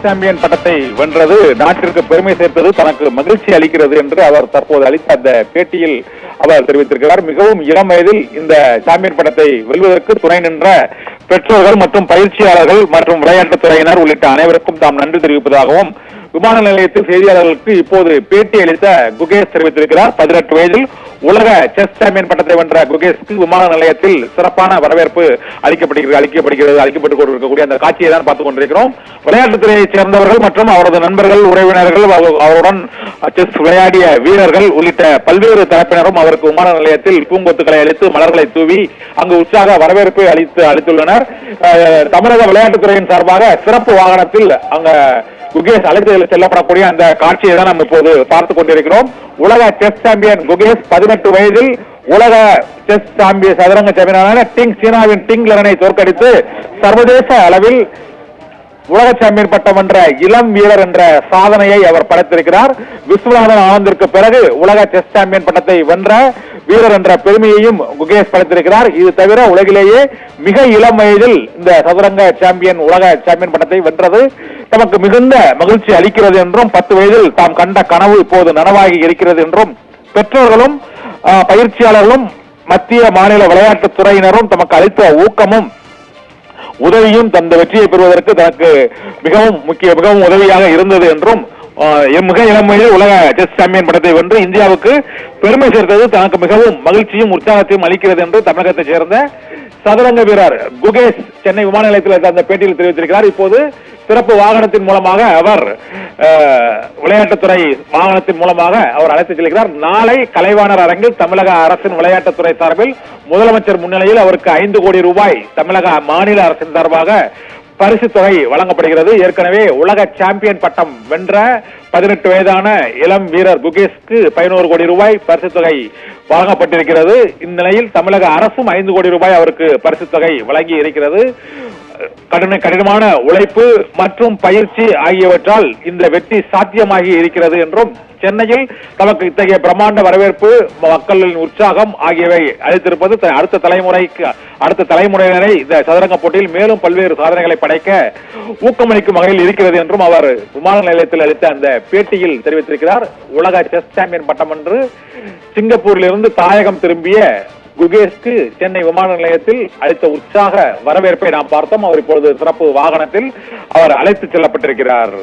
Chess champion பட்டத்தை வென்றது நாட்டிற்கு பெருமை சேர்த்தது, தனக்கு மகிழ்ச்சி அளிக்கிறது என்று அவர் தற்போது அளித்த அந்த பேட்டியில் அவர் தெரிவித்திருக்கிறார். மிகவும் இளம் வயதில் இந்த சாம்பியன் பட்டத்தை வெல்வதற்கு துணை நின்ற பெற்றோர்கள் மற்றும் பயிற்சியாளர்கள் மற்றும் விளையாட்டுத் துறையினர் உள்ளிட்ட அனைவருக்கும் தாம் நன்றி தெரிவிப்பதாகவும் விமான நிலையத்தில் செய்தியாளர்களுக்கு இப்போது பேட்டி அளித்த குகேஷ் தெரிவித்திருக்கிறார். 18 வயதில் உலக செஸ் சாம்பியன் பட்டத்தை வென்ற குகேஷ்க்கு விமான நிலையத்தில் சிறப்பான வரவேற்பு அளிக்கப்பட்டுக் கொண்டிருக்கக்கூடிய அந்த காட்சியை தான் பார்த்துக் கொண்டிருக்கிறோம். விளையாட்டுத்துறையைச் சேர்ந்தவர்கள் மற்றும் அவரது நண்பர்கள், உறவினர்கள், அவருடன் செஸ் விளையாடிய வீரர்கள் உள்ளிட்ட பல்வேறு தரப்பினரும் அவருக்கு விமான நிலையத்தில் பூங்கொத்துக்களை அளித்து மலர்களை தூவி அங்கு உற்சாக வரவேற்பை அளித்துள்ளனர். தமிழக விளையாட்டுத்துறையின் சார்பாக சிறப்பு வாகனத்தில் அங்க குகேஷ் அழைத்து செல்லப்படக்கூடிய அந்த காட்சியை தான் நம்ம இப்போது பார்த்துக் கொண்டிருக்கிறோம். உலக செஸ் சாம்பியன் குகேஷ் 18 வயதில் உலக செஸ் சதுரங்க சாம்பியனான சீனாவின் டிங் லரனை தோற்கடித்து சர்வதேச அளவில் உலக சாம்பியன் பட்டம் வென்ற இளம் வீரர் என்ற சாதனையை அவர் படைத்திருக்கிறார். விஸ்வநாதன் ஆனந்திற்கு பிறகு உலக செஸ் சாம்பியன் பட்டத்தை வென்ற வீரர் என்ற பெருமையையும் குகேஷ் படைத்திருக்கிறார். இது தவிர உலகிலேயே மிக இளம் வயதில் இந்த சதுரங்க சாம்பியன் உலக சாம்பியன் பட்டத்தை வென்றது தமக்கு மிகுந்த மகிழ்ச்சி அளிக்கிறது என்றும், 10 வயதில் தாம் கண்ட கனவு இப்போது நனவாகி இருக்கிறது என்றும், பெற்றோர்களும் பயிற்சியாளர்களும் மத்திய மாநில விளையாட்டுத் துறையினரும் தமக்கு அளித்த ஊக்கமும் உதவியும் தந்த வெற்றியை பெறுவதற்கு தனக்கு மிகவும் உதவியாக இருந்தது என்றும், மிக இளம் வயதில் உலக செஸ் சாம்பியன் பட்டத்தை வென்று இந்தியாவுக்கு பெருமை சேர்த்தது தனக்கு மிகவும் மகிழ்ச்சியும் உற்சாகத்தையும் அளிக்கிறது என்று தமிழகத்தைச் சேர்ந்த சதுரங்க வீரர் குகேஷ் சென்னை விமான நிலையத்தில் அந்த பேட்டியில் தெரிவித்திருக்கிறார். இப்போது சிறப்பு வாகனத்தின் மூலமாக அவர் விளையாட்டுத்துறை வாகனத்தின் மூலமாக அவர் அழைத்துச் செல்கிறார். நாளை கலைவாணர் அரங்கில் தமிழக அரசின் விளையாட்டுத்துறை சார்பில் முதலமைச்சர் முன்னிலையில் அவருக்கு 5 கோடி ரூபாய் தமிழக மாநில அரசின் சார்பாக பரிசு தொகை வழங்கப்படுகிறது. ஏற்கனவே உலக சாம்பியன் பட்டம் வென்ற 18 வயதான இளம் வீரர் குகேஷ்க்கு 11 கோடி ரூபாய் பரிசு தொகை வழங்கப்பட்டிருக்கிறது. இந்நிலையில் தமிழக அரசும் 5 கோடி ரூபாய் அவருக்கு பரிசு தொகை வழங்கி இருக்கிறது. கடினமான உழைப்பு மற்றும் பயிற்சி ஆகியவற்றால் இந்த வெற்றி சாத்தியமாகி இருக்கிறது என்றும், சென்னையில் தமக்கு இத்தகைய பிரம்மாண்ட வரவேற்பு, மக்களின் உற்சாகம் ஆகியவை அளித்திருப்பது அடுத்த தலைமுறையினரை இந்த சதுரங்க போட்டியில் மேலும் பல்வேறு சாதனைகளை படைக்க ஊக்கமளிக்கும் வகையில் இருக்கிறது என்றும் அவர் விமான நிலையத்தில் அளித்த அந்த பேட்டியில் தெரிவித்திருக்கிறார். உலக செஸ் சாம்பியன் பட்டம் என்று சிங்கப்பூரிலிருந்து தாயகம் திரும்பிய குகேஷ்க்கு சென்னை விமான நிலையத்தில் அளித்த உற்சாக வரவேற்பை நாம் பார்த்தோம். அவர் இப்பொழுது சிறப்பு வாகனத்தில் அவர் அழைத்து செல்லப்பட்டிருக்கிறார்.